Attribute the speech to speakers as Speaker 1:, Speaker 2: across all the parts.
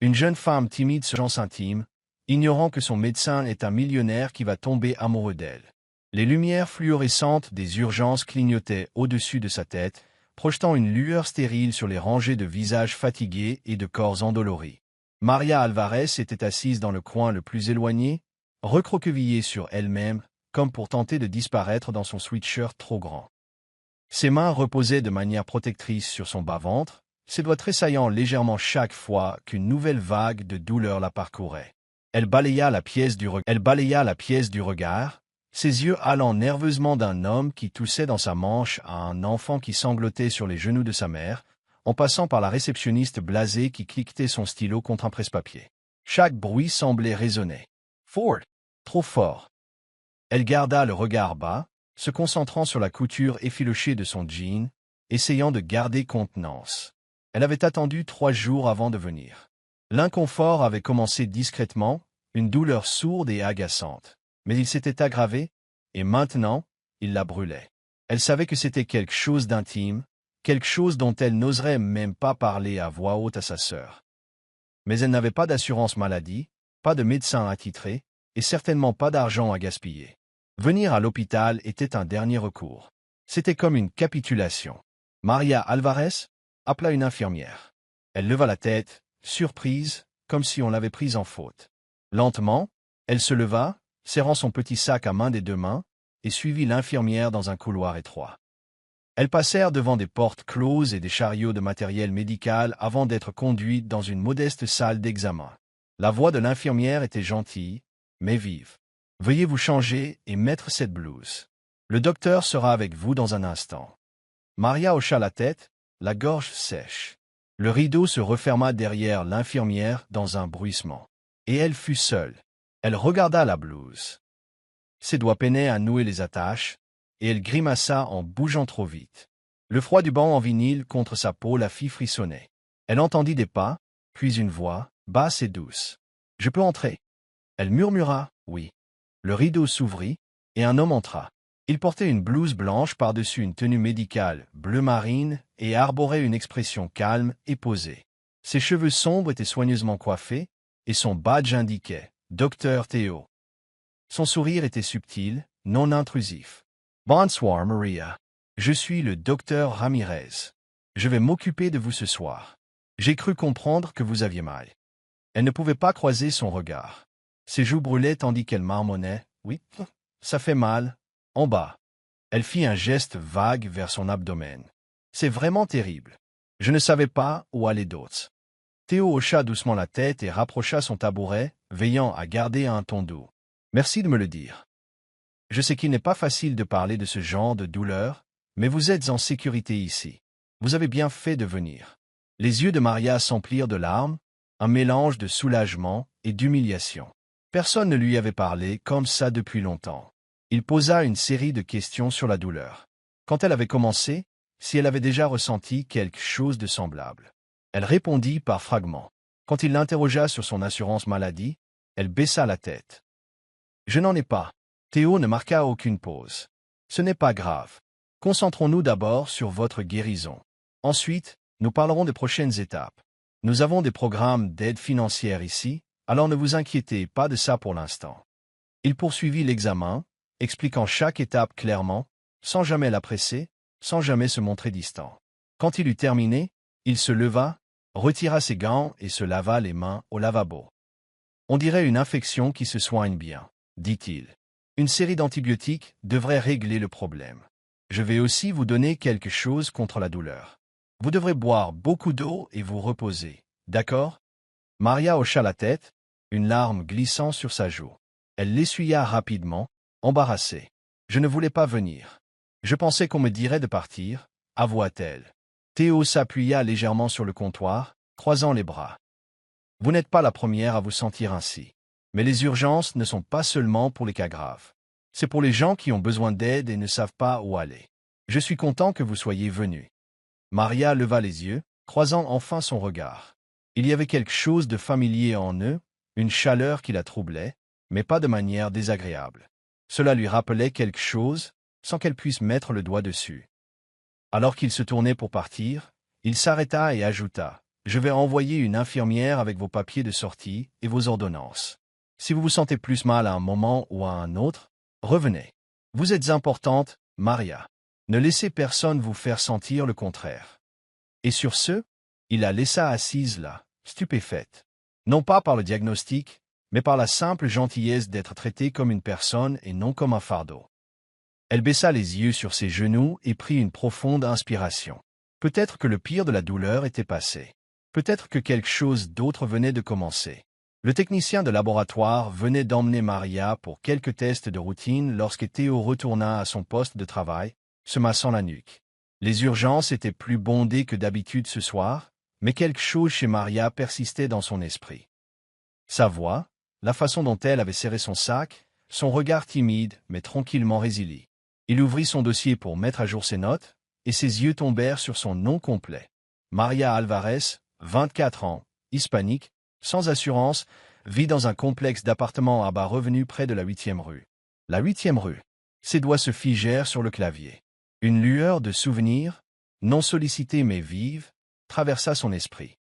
Speaker 1: Une jeune femme timide se urgence intime, ignorant que son médecin est un millionnaire qui va tomber amoureux d'elle. Les lumières fluorescentes des urgences clignotaient au-dessus de sa tête, projetant une lueur stérile sur les rangées de visages fatigués et de corps endoloris. Maria Alvarez était assise dans le coin le plus éloigné, recroquevillée sur elle-même, comme pour tenter de disparaître dans son sweatshirt trop grand. Ses mains reposaient de manière protectrice sur son bas-ventre, ses doigts tressaillant légèrement chaque fois qu'une nouvelle vague de douleur la parcourait. Elle balaya la pièce du regard, ses yeux allant nerveusement d'un homme qui toussait dans sa manche à un enfant qui sanglotait sur les genoux de sa mère, en passant par la réceptionniste blasée qui cliquetait son stylo contre un presse-papier. Chaque bruit semblait résonner. Fort, trop fort. Elle garda le regard bas, se concentrant sur la couture effilochée de son jean, essayant de garder contenance. Elle avait attendu 3 jours avant de venir. L'inconfort avait commencé discrètement, une douleur sourde et agaçante. Mais il s'était aggravé, et maintenant, il la brûlait. Elle savait que c'était quelque chose d'intime, quelque chose dont elle n'oserait même pas parler à voix haute à sa sœur. Mais elle n'avait pas d'assurance maladie, pas de médecin attitré, et certainement pas d'argent à gaspiller. Venir à l'hôpital était un dernier recours. C'était comme une capitulation. Maria Alvarez appela une infirmière. Elle leva la tête, surprise, comme si on l'avait prise en faute. Lentement, elle se leva, serrant son petit sac à main des 2 mains, et suivit l'infirmière dans un couloir étroit. Elles passèrent devant des portes closes et des chariots de matériel médical avant d'être conduites dans une modeste salle d'examen. La voix de l'infirmière était gentille, mais vive. « Veuillez vous changer et mettre cette blouse. Le docteur sera avec vous dans un instant. » Maria hocha la tête, la gorge sèche. Le rideau se referma derrière l'infirmière dans un bruissement. Et elle fut seule. Elle regarda la blouse. Ses doigts peinaient à nouer les attaches, et elle grimaça en bougeant trop vite. Le froid du banc en vinyle contre sa peau la fit frissonner. Elle entendit des pas, puis une voix, basse et douce. « Je peux entrer ?» Elle murmura « oui ». Le rideau s'ouvrit, et un homme entra. Il portait une blouse blanche par-dessus une tenue médicale bleu marine et arborait une expression calme et posée. Ses cheveux sombres étaient soigneusement coiffés, et son badge indiquait « Docteur Théo ». Son sourire était subtil, non intrusif. « Bonsoir, Maria. Je suis le docteur Ramirez. Je vais m'occuper de vous ce soir. J'ai cru comprendre que vous aviez mal. » Elle ne pouvait pas croiser son regard. Ses joues brûlaient tandis qu'elle marmonnait « Oui, ça fait mal. En bas. » Elle fit un geste vague vers son abdomen. « C'est vraiment terrible. Je ne savais pas où aller d'autre. » Théo hocha doucement la tête et rapprocha son tabouret, veillant à garder un ton doux. « Merci de me le dire. Je sais qu'il n'est pas facile de parler de ce genre de douleur, mais vous êtes en sécurité ici. Vous avez bien fait de venir. » Les yeux de Maria s'emplirent de larmes, un mélange de soulagement et d'humiliation. Personne ne lui avait parlé comme ça depuis longtemps. Il posa une série de questions sur la douleur. Quand elle avait commencé, si elle avait déjà ressenti quelque chose de semblable. Elle répondit par fragments. Quand il l'interrogea sur son assurance maladie, elle baissa la tête. « Je n'en ai pas. » Théo ne marqua aucune pause. « Ce n'est pas grave. Concentrons-nous d'abord sur votre guérison. Ensuite, nous parlerons des prochaines étapes. Nous avons des programmes d'aide financière ici, alors ne vous inquiétez pas de ça pour l'instant. » Il poursuivit l'examen, expliquant chaque étape clairement, sans jamais la presser, sans jamais se montrer distant. Quand il eut terminé, il se leva, retira ses gants et se lava les mains au lavabo. « On dirait une infection qui se soigne bien, » dit-il. « Une série d'antibiotiques devrait régler le problème. Je vais aussi vous donner quelque chose contre la douleur. Vous devrez boire beaucoup d'eau et vous reposer, d'accord ?» Maria hocha la tête, une larme glissant sur sa joue. Elle l'essuya rapidement, embarrassée. « Je ne voulais pas venir. Je pensais qu'on me dirait de partir, » avoua-t-elle. Théo s'appuya légèrement sur le comptoir, croisant les bras. « Vous n'êtes pas la première à vous sentir ainsi. Mais les urgences ne sont pas seulement pour les cas graves. C'est pour les gens qui ont besoin d'aide et ne savent pas où aller. Je suis content que vous soyez venus. » Maria leva les yeux, croisant enfin son regard. Il y avait quelque chose de familier en eux, une chaleur qui la troublait, mais pas de manière désagréable. Cela lui rappelait quelque chose, sans qu'elle puisse mettre le doigt dessus. Alors qu'il se tournait pour partir, il s'arrêta et ajouta Je vais envoyer une infirmière avec vos papiers de sortie et vos ordonnances. Si vous vous sentez plus mal à un moment ou à un autre, revenez. Vous êtes importante, Maria. Ne laissez personne vous faire sentir le contraire. Et sur ce, il la laissa assise là, stupéfaite. Non pas par le diagnostic, mais par la simple gentillesse d'être traitée comme une personne et non comme un fardeau. Elle baissa les yeux sur ses genoux et prit une profonde inspiration. Peut-être que le pire de la douleur était passé. Peut-être que quelque chose d'autre venait de commencer. Le technicien de laboratoire venait d'emmener Maria pour quelques tests de routine lorsque Théo retourna à son poste de travail, se massant la nuque. Les urgences étaient plus bondées que d'habitude ce soir, mais quelque chose chez Maria persistait dans son esprit. Sa voix, la façon dont elle avait serré son sac, son regard timide mais tranquillement résili. Il ouvrit son dossier pour mettre à jour ses notes, et ses yeux tombèrent sur son nom complet. Maria Alvarez, 24 ans, hispanique, sans assurance, vit dans un complexe d'appartements à bas revenus près de la 8e rue. La 8e rue. Ses doigts se figèrent sur le clavier. Une lueur de souvenir, non sollicitée mais vive, traversa son esprit.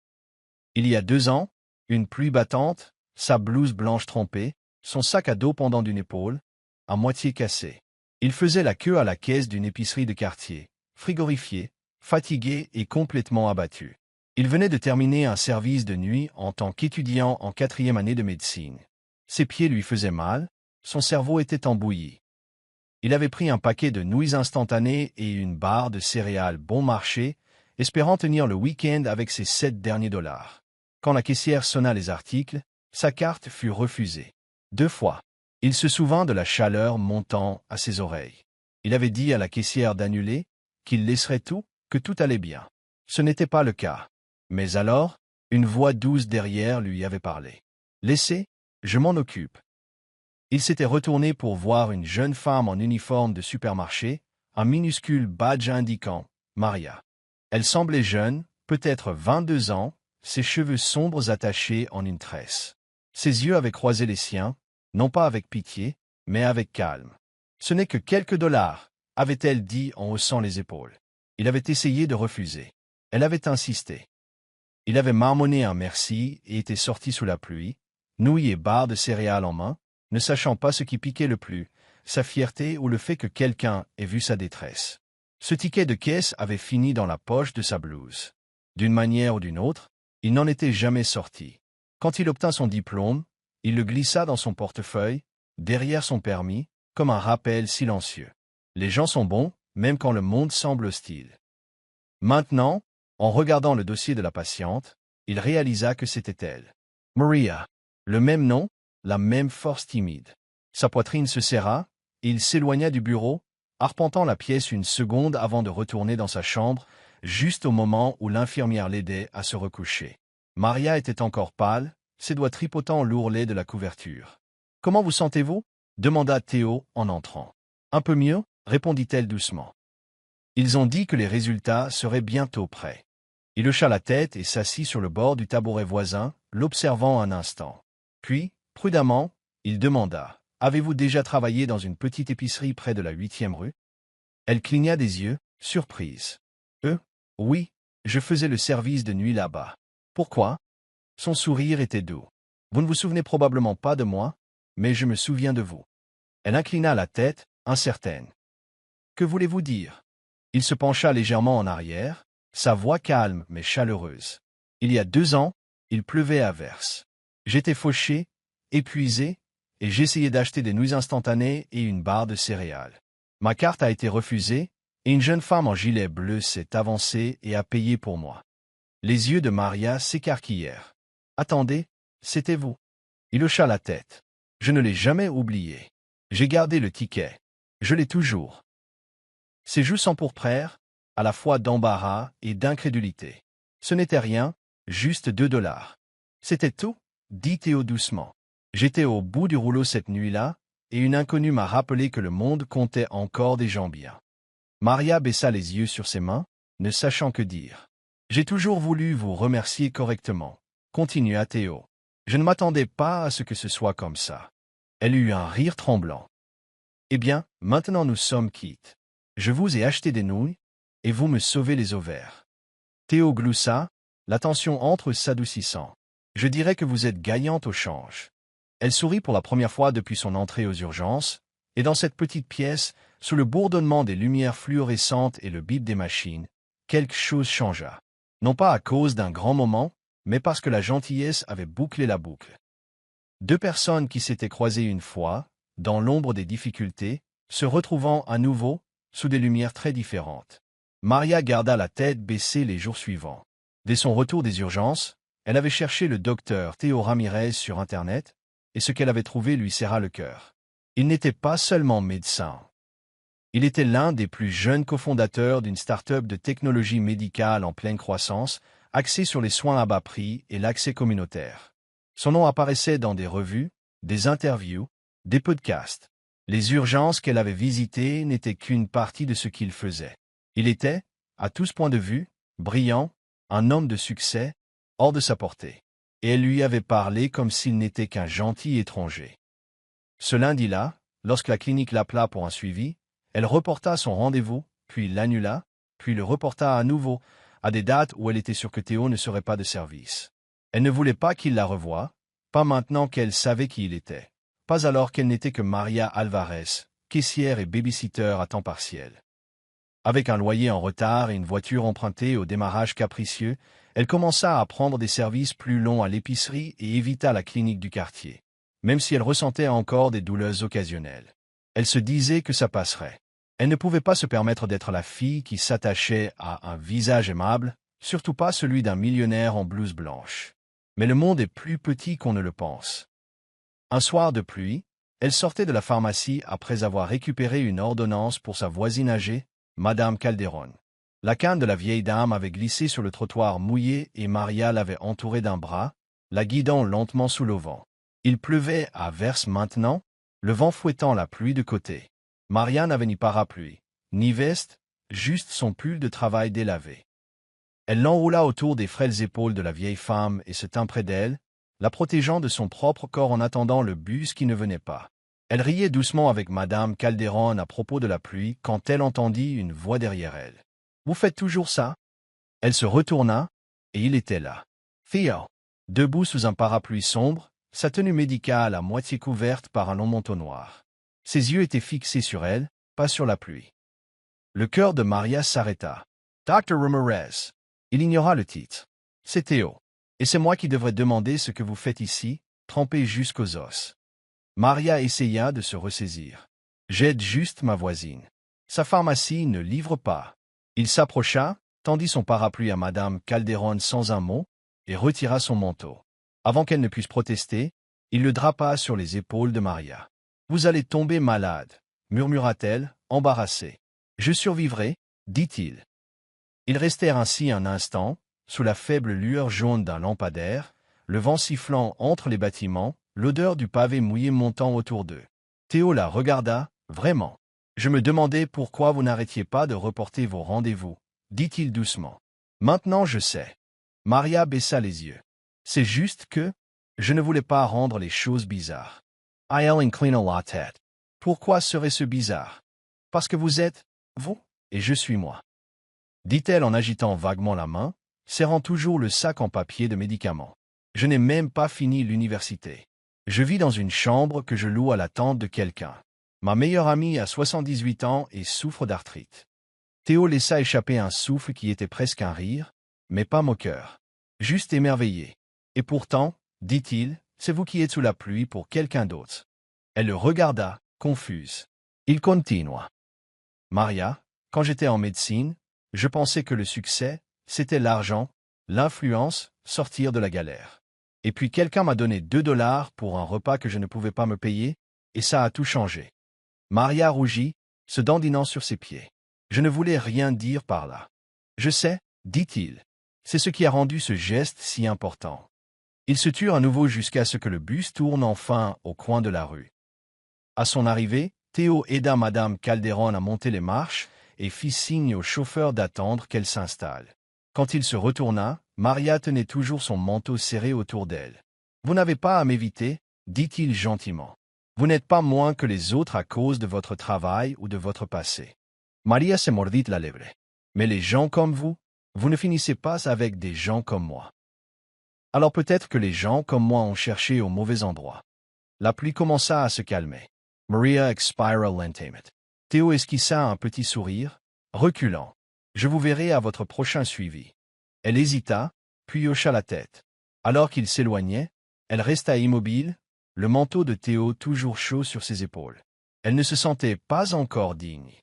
Speaker 1: Il y a 2 ans, une pluie battante, sa blouse blanche trempée, son sac à dos pendant d'une épaule, à moitié cassé. Il faisait la queue à la caisse d'une épicerie de quartier, frigorifié, fatigué et complètement abattu. Il venait de terminer un service de nuit en tant qu'étudiant en 4e année de médecine. Ses pieds lui faisaient mal, son cerveau était embouilli. Il avait pris un paquet de nouilles instantanées et une barre de céréales bon marché, espérant tenir le week-end avec ses 7 derniers dollars. Quand la caissière sonna les articles, sa carte fut refusée. 2 fois. Il se souvint de la chaleur montant à ses oreilles. Il avait dit à la caissière d'annuler, qu'il laisserait tout, que tout allait bien. Ce n'était pas le cas. Mais alors, une voix douce derrière lui avait parlé. « Laissez, je m'en occupe. » Il s'était retourné pour voir une jeune femme en uniforme de supermarché, un minuscule badge indiquant « Maria ». Elle semblait jeune, peut-être 22 ans, ses cheveux sombres attachés en une tresse. Ses yeux avaient croisé les siens, non pas avec pitié, mais avec calme. « Ce n'est que quelques dollars », avait-elle dit en haussant les épaules. Il avait essayé de refuser. Elle avait insisté. Il avait marmonné un merci et était sorti sous la pluie, nouilles et barres de céréales en main, ne sachant pas ce qui piquait le plus, sa fierté ou le fait que quelqu'un ait vu sa détresse. Ce ticket de caisse avait fini dans la poche de sa blouse. D'une manière ou d'une autre, il n'en était jamais sorti. Quand il obtint son diplôme, il le glissa dans son portefeuille, derrière son permis, comme un rappel silencieux. Les gens sont bons, même quand le monde semble hostile. Maintenant, en regardant le dossier de la patiente, il réalisa que c'était elle. Maria. Le même nom, la même force timide. Sa poitrine se serra, et il s'éloigna du bureau, arpentant la pièce une seconde avant de retourner dans sa chambre, juste au moment où l'infirmière l'aidait à se recoucher. Maria était encore pâle, ses doigts tripotant l'ourlet de la couverture. « Comment vous sentez-vous » demanda Théo en entrant. « Un peu mieux » répondit-elle doucement. Ils ont dit que les résultats seraient bientôt prêts. Il hocha la tête et s'assit sur le bord du tabouret voisin, l'observant un instant. Puis, prudemment, il demanda « Avez-vous déjà travaillé dans une petite épicerie près de la 8e rue ?» Elle cligna des yeux, surprise. « Oui, je faisais le service de nuit là-bas. » « Pourquoi ?» Son sourire était doux. « Vous ne vous souvenez probablement pas de moi, mais je me souviens de vous. » Elle inclina la tête, incertaine. « Que voulez-vous dire ?» Il se pencha légèrement en arrière, sa voix calme mais chaleureuse. « Il y a 2 ans, il pleuvait à verse. J'étais fauché, épuisé, et j'essayais d'acheter des nouilles instantanées et une barre de céréales. Ma carte a été refusée, et une jeune femme en gilet bleu s'est avancée et a payé pour moi. » Les yeux de Maria s'écarquillèrent. « Attendez, c'était vous. » Il hocha la tête. « Je ne l'ai jamais oublié. J'ai gardé le ticket. Je l'ai toujours. » Ses joues s'empourprèrent, à la fois d'embarras et d'incrédulité. Ce n'était rien, juste 2 dollars. « C'était tout ?» dit Théo doucement. « J'étais au bout du rouleau cette nuit-là, et une inconnue m'a rappelé que le monde comptait encore des gens bien. » Maria baissa les yeux sur ses mains, ne sachant que dire. « J'ai toujours voulu vous remercier correctement, » continua Théo. « Je ne m'attendais pas à ce que ce soit comme ça. » Elle eut un rire tremblant. « Eh bien, maintenant nous sommes quittes. Je vous ai acheté des nouilles, et vous me sauvez les ovaires. » Théo gloussa, la tension entre s'adoucissant. Je dirais que vous êtes gagnante au change. Elle sourit pour la première fois depuis son entrée aux urgences, et dans cette petite pièce, sous le bourdonnement des lumières fluorescentes et le bip des machines, quelque chose changea. Non pas à cause d'un grand moment, mais parce que la gentillesse avait bouclé la boucle. Deux personnes qui s'étaient croisées une fois, dans l'ombre des difficultés, se retrouvant à nouveau, sous des lumières très différentes. Maria garda la tête baissée les jours suivants. Dès son retour des urgences, elle avait cherché le docteur Théo Ramirez sur Internet, et ce qu'elle avait trouvé lui serra le cœur. Il n'était pas seulement médecin. Il était l'un des plus jeunes cofondateurs d'une start-up de technologie médicale en pleine croissance, axée sur les soins à bas prix et l'accès communautaire. Son nom apparaissait dans des revues, des interviews, des podcasts. Les urgences qu'elle avait visitées n'étaient qu'une partie de ce qu'il faisait. Il était, à tous points de vue, brillant, un homme de succès, hors de sa portée. Et elle lui avait parlé comme s'il n'était qu'un gentil étranger. Ce lundi-là, lorsque la clinique l'appela pour un suivi, elle reporta son rendez-vous, puis l'annula, puis le reporta à nouveau, à des dates où elle était sûre que Théo ne serait pas de service. Elle ne voulait pas qu'il la revoie, pas maintenant qu'elle savait qui il était, pas alors qu'elle n'était que Maria Alvarez, caissière et babysitter à temps partiel. Avec un loyer en retard et une voiture empruntée au démarrage capricieux, elle commença à prendre des services plus longs à l'épicerie et évita la clinique du quartier, même si elle ressentait encore des douleurs occasionnelles. Elle se disait que ça passerait. Elle ne pouvait pas se permettre d'être la fille qui s'attachait à un visage aimable, surtout pas celui d'un millionnaire en blouse blanche. Mais le monde est plus petit qu'on ne le pense. Un soir de pluie, elle sortait de la pharmacie après avoir récupéré une ordonnance pour sa voisine âgée, Madame Calderon. La canne de la vieille dame avait glissé sur le trottoir mouillé et Maria l'avait entourée d'un bras, la guidant lentement sous le vent. Il pleuvait à verse maintenant, le vent fouettant la pluie de côté. Maria n'avait ni parapluie, ni veste, juste son pull de travail délavé. Elle l'enroula autour des frêles épaules de la vieille femme et se tint près d'elle, la protégeant de son propre corps en attendant le bus qui ne venait pas. Elle riait doucement avec Madame Calderon à propos de la pluie quand elle entendit une voix derrière elle. « Vous faites toujours ça ?» Elle se retourna, et il était là. Theo, debout sous un parapluie sombre, sa tenue médicale à moitié couverte par un long manteau noir. Ses yeux étaient fixés sur elle, pas sur la pluie. Le cœur de Maria s'arrêta. « Dr. Ramirez !» Il ignora le titre. « C'est Théo. Et c'est moi qui devrais demander ce que vous faites ici, trempé jusqu'aux os. » Maria essaya de se ressaisir. « J'aide juste ma voisine. Sa pharmacie ne livre pas. » Il s'approcha, tendit son parapluie à Madame Calderon sans un mot, et retira son manteau. Avant qu'elle ne puisse protester, il le drapa sur les épaules de Maria. « Vous allez tomber malade, » murmura-t-elle, embarrassée. « Je survivrai, dit-il. Ils restèrent ainsi un instant, sous la faible lueur jaune d'un lampadaire, le vent sifflant entre les bâtiments, l'odeur du pavé mouillé montant autour d'eux. Théo la regarda, vraiment. « Je me demandais pourquoi vous n'arrêtiez pas de reporter vos rendez-vous, » dit-il doucement. « Maintenant je sais. » Maria baissa les yeux. « C'est juste que je ne voulais pas rendre les choses bizarres. » Elle inclina la tête. « Pourquoi serait-ce bizarre? Parce que vous êtes, vous, et je suis moi. » Dit-elle en agitant vaguement la main, serrant toujours le sac en papier de médicaments. « Je n'ai même pas fini l'université. Je vis dans une chambre que je loue à la tante de quelqu'un. Ma meilleure amie a 78 ans et souffre d'arthrite. » Théo laissa échapper un souffle qui était presque un rire, mais pas moqueur. Juste émerveillé. « Et pourtant, dit-il, c'est vous qui êtes sous la pluie pour quelqu'un d'autre. » Elle le regarda, confuse. Il continua. « Maria, quand j'étais en médecine, je pensais que le succès, c'était l'argent, l'influence, sortir de la galère. Et puis quelqu'un m'a donné $2 pour un repas que je ne pouvais pas me payer, et ça a tout changé. » Maria rougit, se dandinant sur ses pieds. « Je ne voulais rien dire par là. »« Je sais, » dit-il. « C'est ce qui a rendu ce geste si important. » Ils se turent à nouveau jusqu'à ce que le bus tourne enfin au coin de la rue. À son arrivée, Théo aida Madame Calderon à monter les marches et fit signe au chauffeur d'attendre qu'elle s'installe. Quand il se retourna, Maria tenait toujours son manteau serré autour d'elle. « Vous n'avez pas à m'éviter, » dit-il gentiment. « Vous n'êtes pas moins que les autres à cause de votre travail ou de votre passé. » Maria se mordit la lèvre. « Mais les gens comme vous Vous ne finissez pas avec des gens comme moi. Alors peut-être que les gens comme moi ont cherché au mauvais endroit. La pluie commença à se calmer. Maria expira lentement. Théo esquissa un petit sourire, reculant. Je vous verrai à votre prochain suivi. Elle hésita, puis hocha la tête. Alors qu'il s'éloignait, elle resta immobile, le manteau de Théo toujours chaud sur ses épaules. Elle ne se sentait pas encore digne.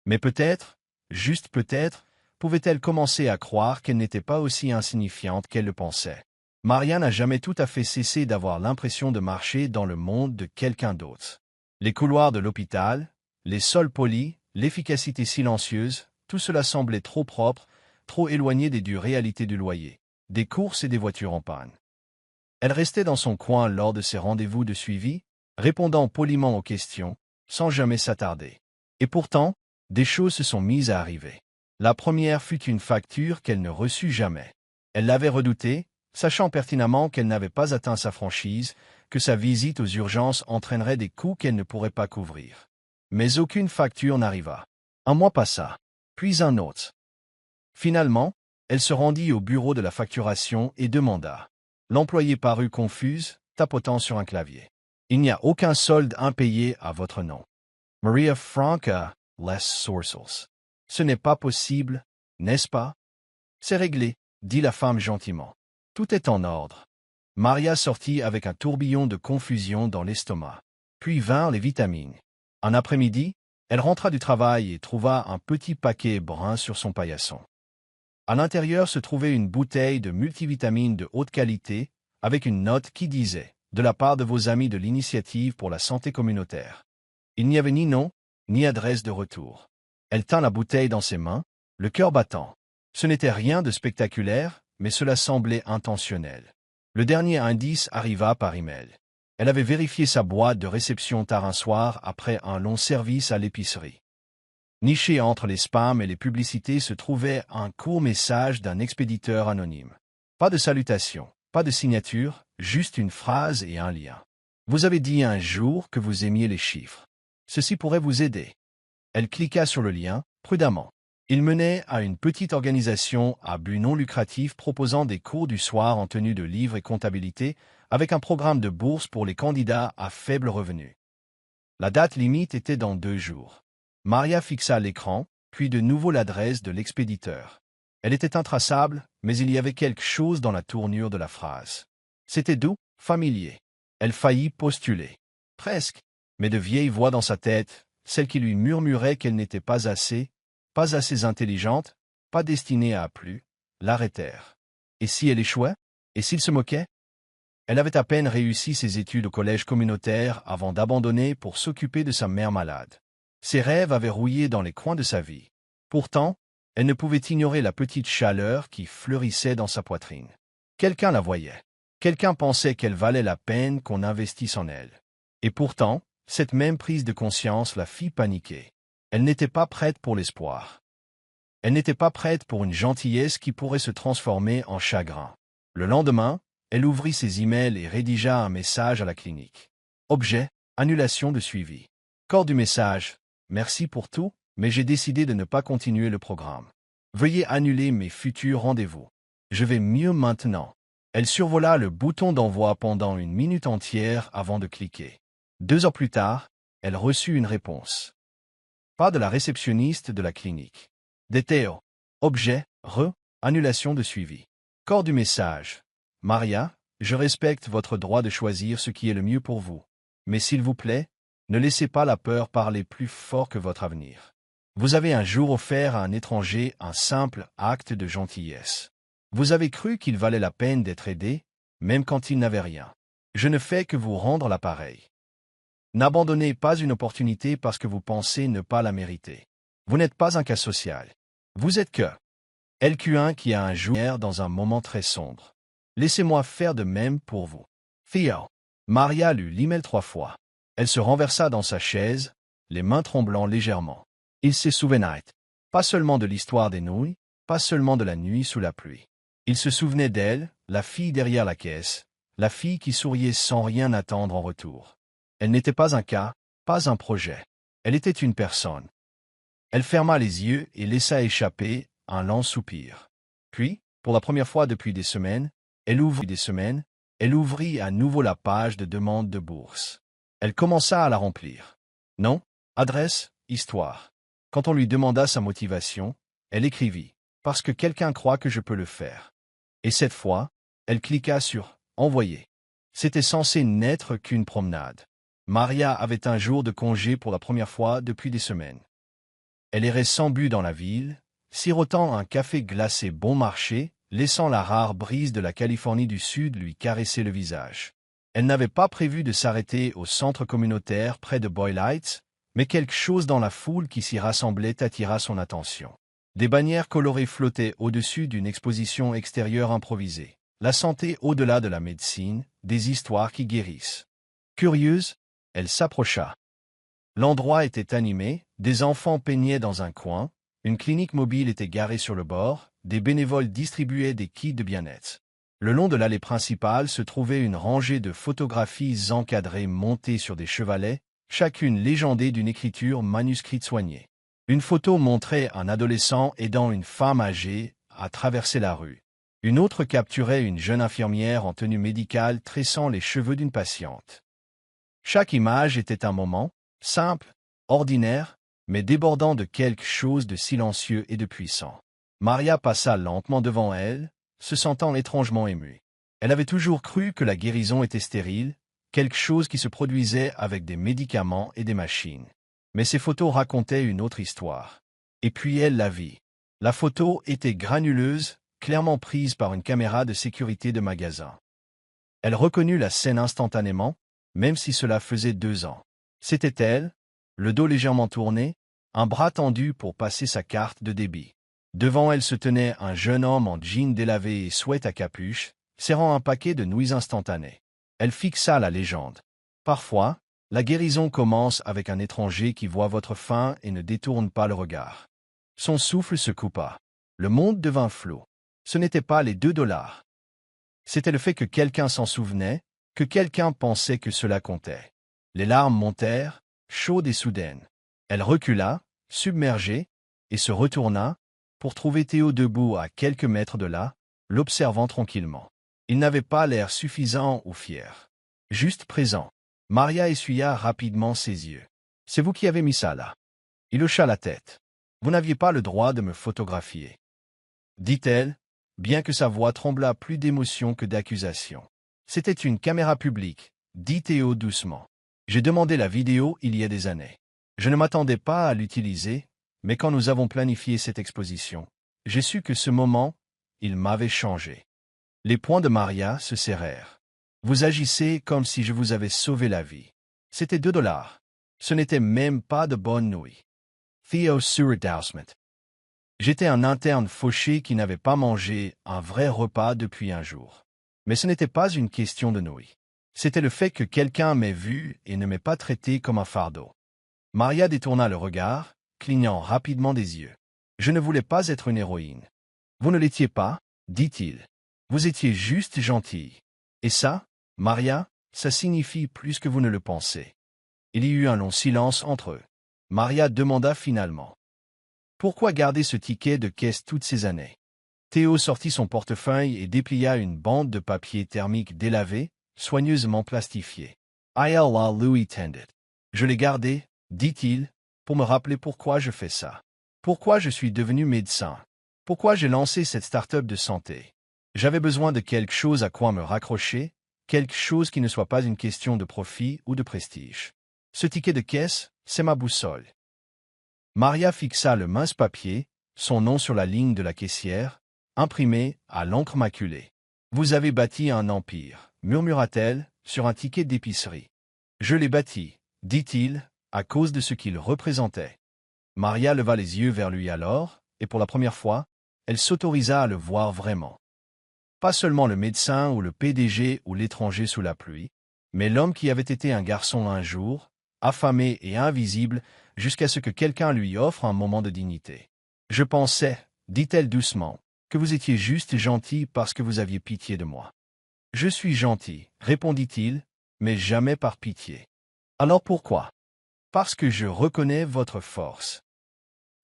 Speaker 1: Mais peut-être, juste peut-être, pouvait-elle commencer à croire qu'elle n'était pas aussi insignifiante qu'elle le pensait. Maria n'a jamais tout à fait cessé d'avoir l'impression de marcher dans le monde de quelqu'un d'autre. Les couloirs de l'hôpital, les sols polis, l'efficacité silencieuse, tout cela semblait trop propre, trop éloigné des dures réalités du loyer, des courses et des voitures en panne. Elle restait dans son coin lors de ses rendez-vous de suivi, répondant poliment aux questions, sans jamais s'attarder. Et pourtant, des choses se sont mises à arriver. La première fut une facture qu'elle ne reçut jamais. Elle l'avait redoutée, sachant pertinemment qu'elle n'avait pas atteint sa franchise, que sa visite aux urgences entraînerait des coûts qu'elle ne pourrait pas couvrir. Mais aucune facture n'arriva. Un mois passa, puis un autre. Finalement, elle se rendit au bureau de la facturation et demanda. L'employé parut confuse, tapotant sur un clavier. Il n'y a aucun solde impayé à votre nom. Maria Franca, Les Sourcils. Ce n'est pas possible, n'est-ce pas? C'est réglé, dit la femme gentiment. Tout est en ordre. Maria sortit avec un tourbillon de confusion dans l'estomac. Puis vinrent les vitamines. Un après-midi, elle rentra du travail et trouva un petit paquet brun sur son paillasson. À l'intérieur se trouvait une bouteille de multivitamines de haute qualité, avec une note qui disait « De la part de vos amis de l'initiative pour la santé communautaire ». Il n'y avait ni nom, ni adresse de retour. Elle tint la bouteille dans ses mains, le cœur battant. Ce n'était rien de spectaculaire, mais cela semblait intentionnel. Le dernier indice arriva par email. Elle avait vérifié sa boîte de réception tard un soir après un long service à l'épicerie. Niché entre les spams et les publicités se trouvait un court message d'un expéditeur anonyme. Pas de salutation, pas de signature, juste une phrase et un lien. Vous avez dit un jour que vous aimiez les chiffres. Ceci pourrait vous aider. Elle cliqua sur le lien, prudemment. Il menait à une petite organisation à but non lucratif proposant des cours du soir en tenue de livre et comptabilité, avec un programme de bourse pour les candidats à faible revenu. La date limite était dans 2 jours. Maria fixa l'écran, puis de nouveau l'adresse de l'expéditeur. Elle était intraçable, mais il y avait quelque chose dans la tournure de la phrase. C'était doux, familier. Elle faillit postuler. Presque, mais de vieilles voix dans sa tête, celles qui lui murmuraient qu'elle n'était pas assez intelligente, pas destinée à plus, l'arrêtèrent. Et si elle échouait? Et s'il se moquait? Elle avait à peine réussi ses études au collège communautaire avant d'abandonner pour s'occuper de sa mère malade. Ses rêves avaient rouillé dans les coins de sa vie. Pourtant, elle ne pouvait ignorer la petite chaleur qui fleurissait dans sa poitrine. Quelqu'un la voyait. Quelqu'un pensait qu'elle valait la peine qu'on investisse en elle. Et pourtant, cette même prise de conscience la fit paniquer. Elle n'était pas prête pour l'espoir. Elle n'était pas prête pour une gentillesse qui pourrait se transformer en chagrin. Le lendemain, elle ouvrit ses emails et rédigea un message à la clinique. Objet, annulation de suivi. Corps du message, merci pour tout, mais j'ai décidé de ne pas continuer le programme. Veuillez annuler mes futurs rendez-vous. Je vais mieux maintenant. Elle survola le bouton d'envoi pendant 1 minute entière avant de cliquer. 2 heures plus tard, elle reçut une réponse. Pas de la réceptionniste de la clinique. Théo. Objet, annulation de suivi. Corps du message. Maria, je respecte votre droit de choisir ce qui est le mieux pour vous. Mais s'il vous plaît, ne laissez pas la peur parler plus fort que votre avenir. Vous avez un jour offert à un étranger un simple acte de gentillesse. Vous avez cru qu'il valait la peine d'être aidé, même quand il n'avait rien. Je ne fais que vous rendre l'appareil. N'abandonnez pas une opportunité parce que vous pensez ne pas la mériter. Vous n'êtes pas un cas social. Vous êtes que LQ1 qui a un jour dans un moment très sombre. Laissez-moi faire de même pour vous. Theo. Maria lut l'email 3 fois. Elle se renversa dans sa chaise, les mains tremblant légèrement. Il se souvenait, pas seulement de l'histoire des nouilles, pas seulement de la nuit sous la pluie. Il se souvenait d'elle, la fille derrière la caisse, la fille qui souriait sans rien attendre en retour. Elle n'était pas un cas, pas un projet. Elle était une personne. Elle ferma les yeux et laissa échapper un lent soupir. Puis, pour la première fois depuis des semaines, elle ouvrit à nouveau la page de demande de bourse. Elle commença à la remplir. Nom, adresse, histoire. Quand on lui demanda sa motivation, elle écrivit « Parce que quelqu'un croit que je peux le faire ». Et cette fois, elle cliqua sur « Envoyer ». C'était censé n'être qu'une promenade. Maria avait un jour de congé pour la première fois depuis des semaines. Elle errait sans but dans la ville, sirotant un café glacé bon marché, laissant la rare brise de la Californie du Sud lui caresser le visage. Elle n'avait pas prévu de s'arrêter au centre communautaire près de Boyle Heights, mais quelque chose dans la foule qui s'y rassemblait attira son attention. Des bannières colorées flottaient au-dessus d'une exposition extérieure improvisée. La santé au-delà de la médecine, des histoires qui guérissent. Curieuse, elle s'approcha. L'endroit était animé, des enfants peignaient dans un coin, une clinique mobile était garée sur le bord, des bénévoles distribuaient des kits de bien-être. Le long de l'allée principale se trouvait une rangée de photographies encadrées montées sur des chevalets, chacune légendée d'une écriture manuscrite soignée. Une photo montrait un adolescent aidant une femme âgée à traverser la rue. Une autre capturait une jeune infirmière en tenue médicale tressant les cheveux d'une patiente. Chaque image était un moment, simple, ordinaire, mais débordant de quelque chose de silencieux et de puissant. Maria passa lentement devant elle, se sentant étrangement émue. Elle avait toujours cru que la guérison était stérile, quelque chose qui se produisait avec des médicaments et des machines. Mais ces photos racontaient une autre histoire. Et puis elle la vit. La photo était granuleuse, clairement prise par une caméra de sécurité de magasin. Elle reconnut la scène instantanément, même si cela faisait 2 ans. C'était elle, le dos légèrement tourné, un bras tendu pour passer sa carte de débit. Devant elle se tenait un jeune homme en jean délavé et sweat à capuche, serrant un paquet de nouilles instantanées. Elle fixa la légende. Parfois, la guérison commence avec un étranger qui voit votre faim et ne détourne pas le regard. Son souffle se coupa. Le monde devint flou. Ce n'était pas les $2. C'était le fait que quelqu'un s'en souvenait, que quelqu'un pensait que cela comptait. Les larmes montèrent, chaudes et soudaines. Elle recula, submergée, et se retourna, pour trouver Théo debout à quelques mètres de là, l'observant tranquillement. Il n'avait pas l'air suffisant ou fier. Juste présent. Maria essuya rapidement ses yeux. « C'est vous qui avez mis ça là. » Il hocha la tête. « Vous n'aviez pas le droit de me photographier. » dit-elle, bien que sa voix tremblât plus d'émotion que d'accusation. « C'était une caméra publique, » dit Théo doucement. « J'ai demandé la vidéo il y a des années. Je ne m'attendais pas à l'utiliser, mais quand nous avons planifié cette exposition, j'ai su que ce moment, il m'avait changé. » Les poings de Maria se serrèrent. « Vous agissez comme si je vous avais sauvé la vie. C'était $2. Ce n'était même pas de bonnes nouilles. » Theo Surdausmet. J'étais un interne fauché qui n'avait pas mangé un vrai repas depuis un jour. Mais ce n'était pas une question de nouilles. C'était le fait que quelqu'un m'ait vu et ne m'ait pas traité comme un fardeau. Maria détourna le regard, clignant rapidement des yeux. « Je ne voulais pas être une héroïne. »« Vous ne l'étiez pas, » dit-il. « Vous étiez juste gentille. Et ça, Maria, ça signifie plus que vous ne le pensez. » Il y eut un long silence entre eux. Maria demanda finalement. « Pourquoi garder ce ticket de caisse toutes ces années ?» Théo sortit son portefeuille et déplia une bande de papier thermique délavé, soigneusement plastifié. « I.L.A. Louis Tendit. Je l'ai gardé, dit-il, pour me rappeler pourquoi je fais ça. Pourquoi je suis devenu médecin. Pourquoi j'ai lancé cette start-up de santé. J'avais besoin de quelque chose à quoi me raccrocher, quelque chose qui ne soit pas une question de profit ou de prestige. Ce ticket de caisse, c'est ma boussole. » Maria fixa le mince papier, son nom sur la ligne de la caissière, imprimé à l'encre maculée. « Vous avez bâti un empire, » murmura-t-elle, sur un ticket d'épicerie. « Je l'ai bâti, » dit-il, à cause de ce qu'il représentait. Maria leva les yeux vers lui alors, et pour la première fois, elle s'autorisa à le voir vraiment. Pas seulement le médecin ou le PDG ou l'étranger sous la pluie, mais l'homme qui avait été un garçon un jour, affamé et invisible, jusqu'à ce que quelqu'un lui offre un moment de dignité. « Je pensais, » dit-elle doucement, « que vous étiez juste gentil parce que vous aviez pitié de moi. »« Je suis gentil, » répondit-il, « mais jamais par pitié. »« Alors pourquoi ? » « Parce que je reconnais votre force. »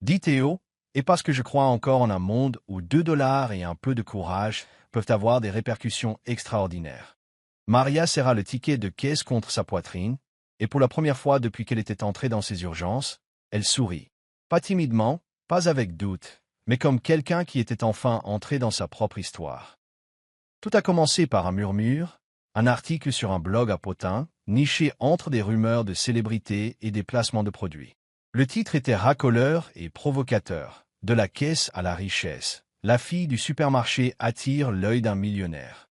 Speaker 1: dit Théo, Et parce que je crois encore en un monde où 2 $ et un peu de courage peuvent avoir des répercussions extraordinaires. Maria serra le ticket de caisse contre sa poitrine, et pour la première fois depuis qu'elle était entrée dans ses urgences, elle sourit. Pas timidement, pas avec doute, mais comme quelqu'un qui était enfin entré dans sa propre histoire. Tout a commencé par un murmure, un article sur un blog à potins, niché entre des rumeurs de célébrités et des placements de produits. Le titre était racoleur et provocateur. De la caisse à la richesse, la fille du supermarché attire l'œil d'un millionnaire.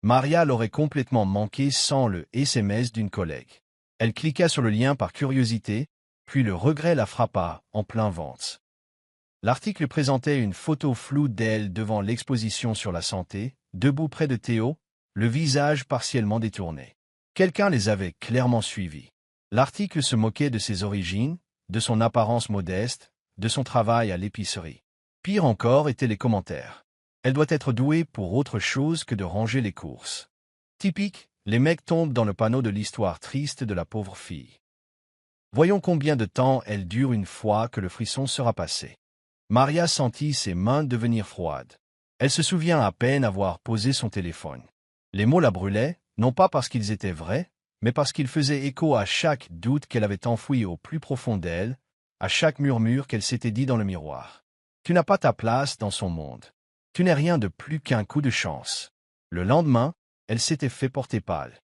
Speaker 1: Maria l'aurait complètement manqué sans le SMS d'une collègue. Elle cliqua sur le lien par curiosité, puis le regret la frappa en plein ventre. L'article présentait une photo floue d'elle devant l'exposition sur la santé, debout près de Théo, le visage partiellement détourné. Quelqu'un les avait clairement suivis. L'article se moquait de ses origines, de son apparence modeste, de son travail à l'épicerie. Pire encore étaient les commentaires. Elle doit être douée pour autre chose que de ranger les courses. Typique, les mecs tombent dans le panneau de l'histoire triste de la pauvre fille. Voyons combien de temps elle dure une fois que le frisson sera passé. Maria sentit ses mains devenir froides. Elle se souvient à peine avoir posé son téléphone. Les mots la brûlaient, non pas parce qu'ils étaient vrais, mais parce qu'ils faisaient écho à chaque doute qu'elle avait enfoui au plus profond d'elle, à chaque murmure qu'elle s'était dit dans le miroir. Tu n'as pas ta place dans son monde. Tu n'es rien de plus qu'un coup de chance. Le lendemain, elle s'était fait porter pâle.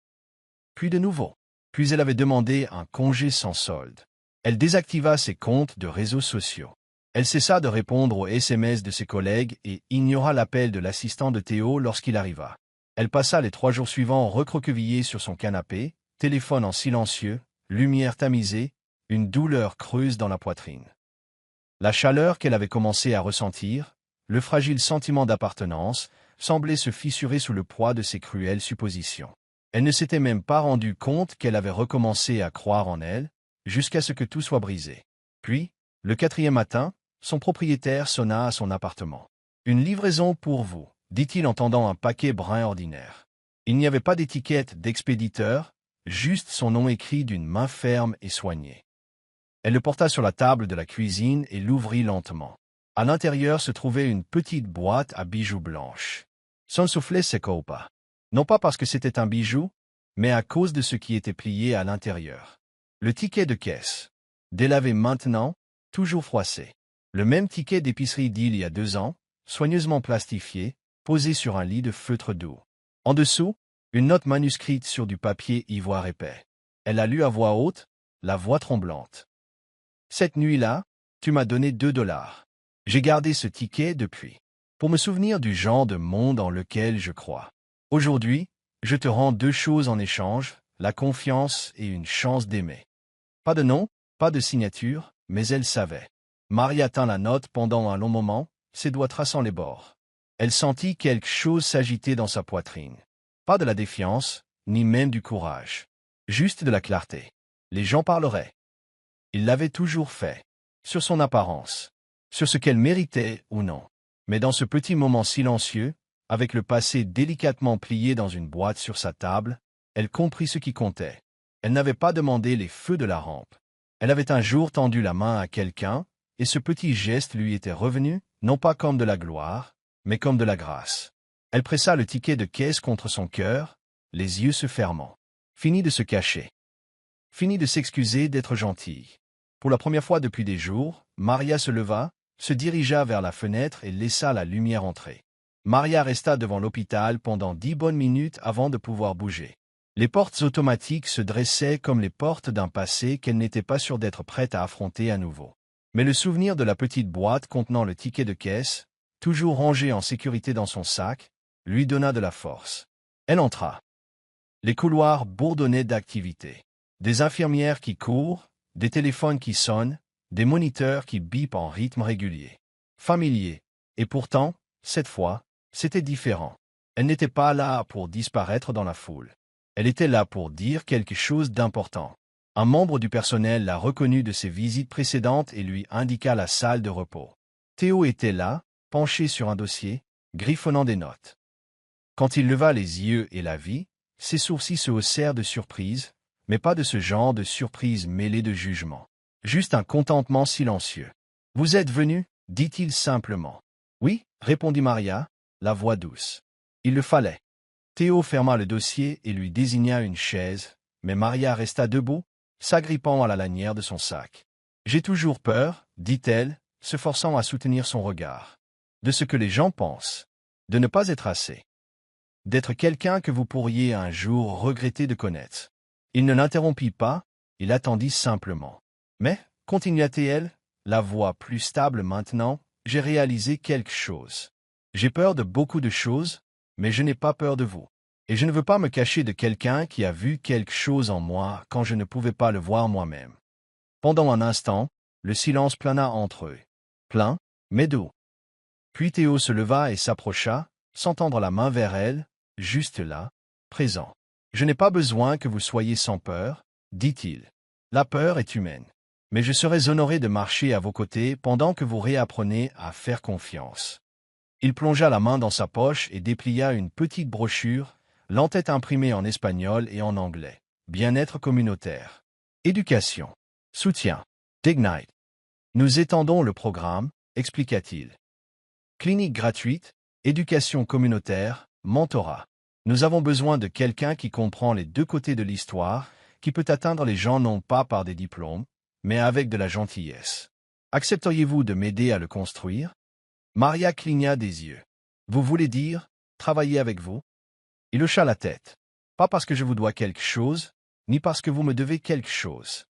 Speaker 1: Puis de nouveau. Puis elle avait demandé un congé sans solde. Elle désactiva ses comptes de réseaux sociaux. Elle cessa de répondre aux SMS de ses collègues et ignora l'appel de l'assistant de Théo lorsqu'il arriva. Elle passa les 3 jours suivants recroquevillée sur son canapé, téléphone en silencieux, lumière tamisée, une douleur creuse dans la poitrine. La chaleur qu'elle avait commencé à ressentir, le fragile sentiment d'appartenance, semblait se fissurer sous le poids de ses cruelles suppositions. Elle ne s'était même pas rendue compte qu'elle avait recommencé à croire en elle, jusqu'à ce que tout soit brisé. Puis, le 4e matin, son propriétaire sonna à son appartement. « Une livraison pour vous », dit-il en tendant un paquet brun ordinaire. Il n'y avait pas d'étiquette d'expéditeur, juste son nom écrit d'une main ferme et soignée. Elle le porta sur la table de la cuisine et l'ouvrit lentement. À l'intérieur se trouvait une petite boîte à bijoux blanches. Son soufflet s'écho pas. Non pas parce que c'était un bijou, mais à cause de ce qui était plié à l'intérieur. Le ticket de caisse. Délavé maintenant, toujours froissé. Le même ticket d'épicerie d'il y a 2 ans, soigneusement plastifié, posé sur un lit de feutre doux. En dessous, une note manuscrite sur du papier ivoire épais. Elle a lu à voix haute, la voix tremblante. Cette nuit-là, tu m'as donné 2 $. J'ai gardé ce ticket depuis, pour me souvenir du genre de monde en lequel je crois. Aujourd'hui, je te rends 2 choses en échange, la confiance et une chance d'aimer. Pas de nom, pas de signature, mais elle savait. Maria tint la note pendant un long moment, ses doigts traçant les bords. Elle sentit quelque chose s'agiter dans sa poitrine. Pas de la défiance, ni même du courage. Juste de la clarté. Les gens parleraient. Ils l'avaient toujours fait. Sur son apparence. Sur ce qu'elle méritait ou non. Mais dans ce petit moment silencieux, avec le passé délicatement plié dans une boîte sur sa table, elle comprit ce qui comptait. Elle n'avait pas demandé les feux de la rampe. Elle avait un jour tendu la main à quelqu'un, et ce petit geste lui était revenu, non pas comme de la gloire, mais comme de la grâce. Elle pressa le ticket de caisse contre son cœur, les yeux se fermant. Fini de se cacher. Fini de s'excuser d'être gentille. Pour la première fois depuis des jours, Maria se leva, se dirigea vers la fenêtre et laissa la lumière entrer. Maria resta devant l'hôpital pendant 10 bonnes minutes avant de pouvoir bouger. Les portes automatiques se dressaient comme les portes d'un passé qu'elle n'était pas sûre d'être prête à affronter à nouveau. Mais le souvenir de la petite boîte contenant le ticket de caisse, toujours rangé en sécurité dans son sac, lui donna de la force. Elle entra. Les couloirs bourdonnaient d'activité. Des infirmières qui courent, des téléphones qui sonnent, des moniteurs qui bipent en rythme régulier. Familier. Et pourtant, cette fois, c'était différent. Elle n'était pas là pour disparaître dans la foule. Elle était là pour dire quelque chose d'important. Un membre du personnel la reconnut de ses visites précédentes et lui indiqua la salle de repos. Théo était là, penché sur un dossier, griffonnant des notes. Quand il leva les yeux et la vit, ses sourcils se haussèrent de surprise, mais pas de ce genre de surprise mêlée de jugement. Juste un contentement silencieux. « Vous êtes venu » dit-il simplement. Oui, répondit Maria, la voix douce. Il le fallait. Théo ferma le dossier et lui désigna une chaise, mais Maria resta debout, s'agrippant à la lanière de son sac. J'ai toujours peur, dit-elle, se forçant à soutenir son regard. De ce que les gens pensent. De ne pas être assez. D'être quelqu'un que vous pourriez un jour regretter de connaître. Il ne l'interrompit pas, il attendit simplement. Mais, continua-t-elle, la voix plus stable maintenant, j'ai réalisé quelque chose. J'ai peur de beaucoup de choses, mais je n'ai pas peur de vous. Et je ne veux pas me cacher de quelqu'un qui a vu quelque chose en moi quand je ne pouvais pas le voir moi-même. Pendant un instant, le silence plana entre eux. Plein, mais doux. Puis Théo se leva et s'approcha, sans tendre la main vers elle, juste là, présent. Je n'ai pas besoin que vous soyez sans peur, dit-il. La peur est humaine. Mais je serais honoré de marcher à vos côtés pendant que vous réapprenez à faire confiance. Il plongea la main dans sa poche et déplia une petite brochure, l'entête imprimée en espagnol et en anglais. Bien-être communautaire. Éducation. Soutien. Dignite. Nous étendons le programme, expliqua-t-il. Clinique gratuite, éducation communautaire, mentorat. Nous avons besoin de quelqu'un qui comprend les deux côtés de l'histoire, qui peut atteindre les gens non pas par des diplômes, mais avec de la gentillesse. Accepteriez-vous de m'aider à le construire? Maria cligna des yeux. Vous voulez dire, travailler avec vous? Il hocha la tête. Pas parce que je vous dois quelque chose, ni parce que vous me devez quelque chose.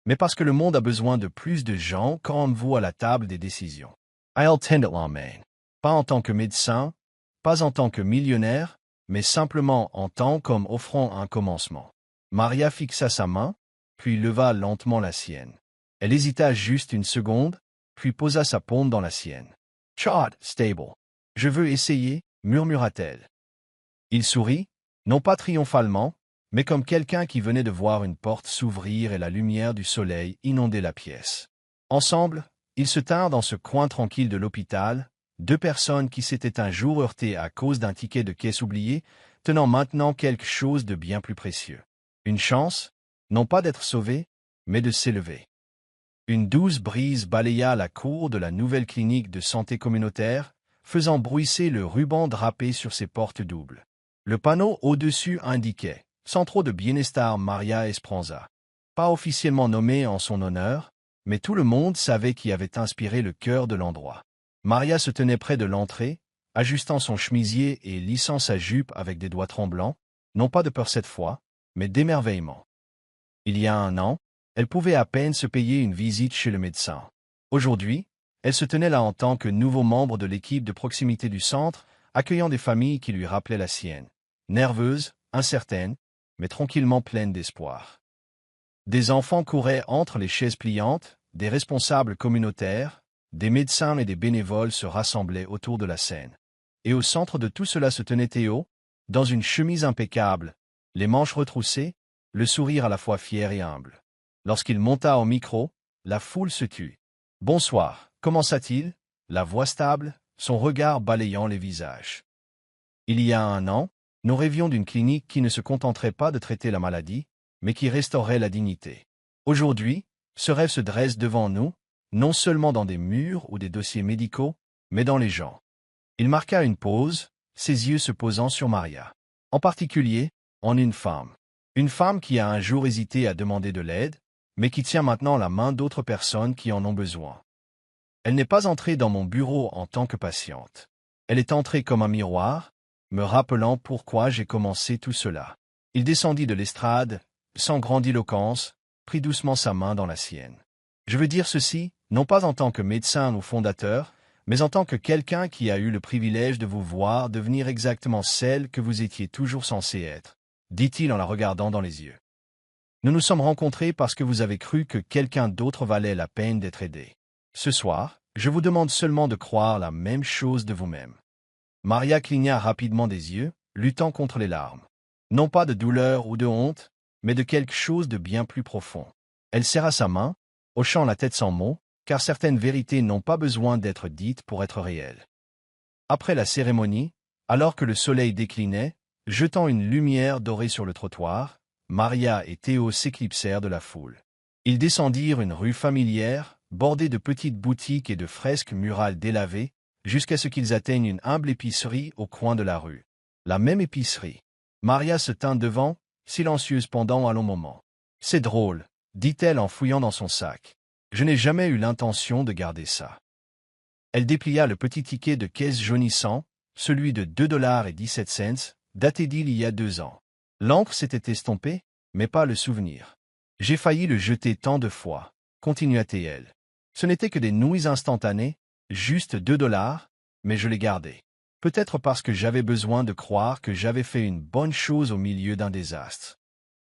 Speaker 1: Mais parce que le monde a besoin de plus de gens comme vous à la table des décisions. I'll tend it la main. Pas en tant que médecin, pas en tant que millionnaire, mais simplement en tant qu'homme offrant un commencement. Maria fixa sa main, puis leva lentement la sienne. Elle hésita juste une seconde, puis posa sa paume dans la sienne. Chad, stable. Je veux essayer, murmura-t-elle. Il sourit, non pas triomphalement, mais comme quelqu'un qui venait de voir une porte s'ouvrir et la lumière du soleil inonder la pièce. Ensemble, ils se tinrent dans ce coin tranquille de l'hôpital, deux personnes qui s'étaient un jour heurtées à cause d'un ticket de caisse oublié, tenant maintenant quelque chose de bien plus précieux. Une chance, non pas d'être sauvés, mais de s'élever. Une douce brise balaya la cour de la nouvelle clinique de santé communautaire, faisant bruisser le ruban drapé sur ses portes doubles. Le panneau au-dessus indiquait, sans trop de bien-estar, Maria Esperanza. Pas officiellement nommé en son honneur, mais tout le monde savait qui avait inspiré le cœur de l'endroit. Maria se tenait près de l'entrée, ajustant son chemisier et lissant sa jupe avec des doigts tremblants, non pas de peur cette fois, mais d'émerveillement. Il y a un an, elle pouvait à peine se payer une visite chez le médecin. Aujourd'hui, elle se tenait là en tant que nouveau membre de l'équipe de proximité du centre, accueillant des familles qui lui rappelaient la sienne. Nerveuse, incertaine, mais tranquillement pleine d'espoir. Des enfants couraient entre les chaises pliantes, des responsables communautaires, des médecins et des bénévoles se rassemblaient autour de la scène. Et au centre de tout cela se tenait Théo, dans une chemise impeccable, les manches retroussées, le sourire à la fois fier et humble. Lorsqu'il monta au micro, la foule se tut. « Bonsoir, commença-t-il, la voix stable, son regard balayant les visages. Il y a un an, nous rêvions d'une clinique qui ne se contenterait pas de traiter la maladie, mais qui restaurerait la dignité. Aujourd'hui, ce rêve se dresse devant nous, non seulement dans des murs ou des dossiers médicaux, mais dans les gens. » Il marqua une pause, ses yeux se posant sur Maria. En particulier, en une femme. Une femme qui a un jour hésité à demander de l'aide, mais qui tient maintenant la main d'autres personnes qui en ont besoin. Elle n'est pas entrée dans mon bureau en tant que patiente. Elle est entrée comme un miroir, me rappelant pourquoi j'ai commencé tout cela. Il descendit de l'estrade, sans grandiloquence, prit doucement sa main dans la sienne. Je veux dire ceci, non pas en tant que médecin ou fondateur, mais en tant que quelqu'un qui a eu le privilège de vous voir devenir exactement celle que vous étiez toujours censé être, dit-il en la regardant dans les yeux. Nous nous sommes rencontrés parce que vous avez cru que quelqu'un d'autre valait la peine d'être aidé. Ce soir, je vous demande seulement de croire la même chose de vous-même. Maria cligna rapidement des yeux, luttant contre les larmes. Non pas de douleur ou de honte, mais de quelque chose de bien plus profond. Elle serra sa main, hochant la tête sans mots, car certaines vérités n'ont pas besoin d'être dites pour être réelles. Après la cérémonie, alors que le soleil déclinait, jetant une lumière dorée sur le trottoir, Maria et Théo s'éclipsèrent de la foule. Ils descendirent une rue familière, bordés de petites boutiques et de fresques murales délavées, jusqu'à ce qu'ils atteignent une humble épicerie au coin de la rue. La même épicerie. Maria se tint devant, silencieuse pendant un long moment. « C'est drôle, » dit-elle en fouillant dans son sac. « Je n'ai jamais eu l'intention de garder ça. » Elle déplia le petit ticket de caisse jaunissant, celui de 2,17 $, daté d'il y a 2 ans. L'encre s'était estompée, mais pas le souvenir. « J'ai failli le jeter tant de fois, » continua-t-elle. Ce n'était que des nouilles instantanées, juste 2 $, mais je les gardais. Peut-être parce que j'avais besoin de croire que j'avais fait une bonne chose au milieu d'un désastre.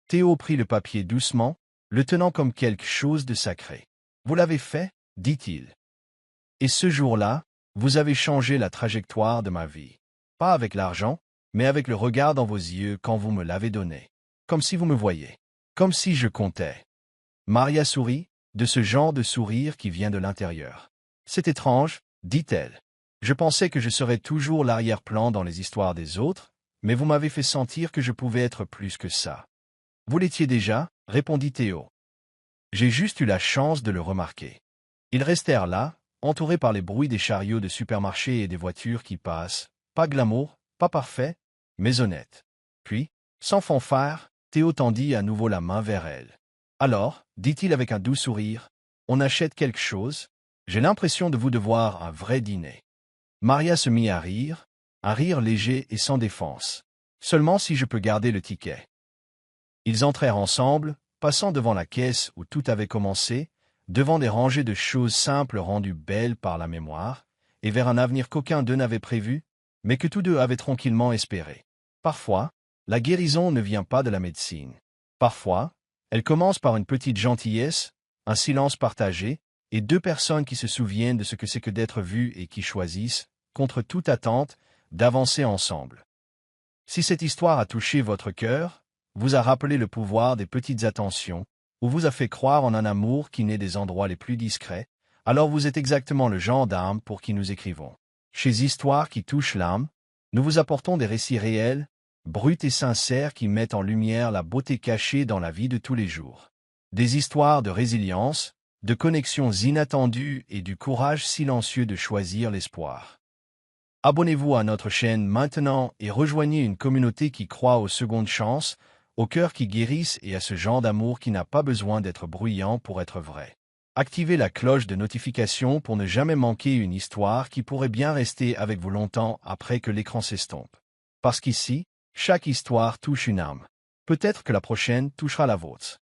Speaker 1: Théo prit le papier doucement, le tenant comme quelque chose de sacré. « Vous l'avez fait ?» dit-il. « Et ce jour-là, vous avez changé la trajectoire de ma vie. Pas avec l'argent, mais avec le regard dans vos yeux quand vous me l'avez donné. Comme si vous me voyiez. Comme si je comptais. » Maria sourit, de ce genre de sourire qui vient de l'intérieur. « C'est étrange, » dit-elle. « Je pensais que je serais toujours l'arrière-plan dans les histoires des autres, mais vous m'avez fait sentir que je pouvais être plus que ça. »« Vous l'étiez déjà, » répondit Théo. « J'ai juste eu la chance de le remarquer. » Ils restèrent là, entourés par les bruits des chariots de supermarché et des voitures qui passent, pas glamour, pas parfait, mais honnête. Puis, sans fanfare, Théo tendit à nouveau la main vers elle. « Alors, » dit-il avec un doux sourire, « on achète quelque chose? J'ai l'impression de vous devoir un vrai dîner. » Maria se mit à rire, un rire léger et sans défense. « Seulement si je peux garder le ticket. » Ils entrèrent ensemble, passant devant la caisse où tout avait commencé, devant des rangées de choses simples rendues belles par la mémoire, et vers un avenir qu'aucun d'eux n'avait prévu, mais que tous deux avaient tranquillement espéré. Parfois, la guérison ne vient pas de la médecine. Parfois, elle commence par une petite gentillesse, un silence partagé, et 2 personnes qui se souviennent de ce que c'est que d'être vues et qui choisissent, contre toute attente, d'avancer ensemble. Si cette histoire a touché votre cœur, vous a rappelé le pouvoir des petites attentions, ou vous a fait croire en un amour qui naît des endroits les plus discrets, alors vous êtes exactement le genre d'âme pour qui nous écrivons. Chez Histoires qui touchent l'âme, nous vous apportons des récits réels, bruts et sincères qui mettent en lumière la beauté cachée dans la vie de tous les jours. Des histoires de résilience, de connexions inattendues et du courage silencieux de choisir l'espoir. Abonnez-vous à notre chaîne maintenant et rejoignez une communauté qui croit aux secondes chances, aux cœurs qui guérissent et à ce genre d'amour qui n'a pas besoin d'être bruyant pour être vrai. Activez la cloche de notification pour ne jamais manquer une histoire qui pourrait bien rester avec vous longtemps après que l'écran s'estompe. Parce qu'ici, chaque histoire touche une âme. Peut-être que la prochaine touchera la vôtre.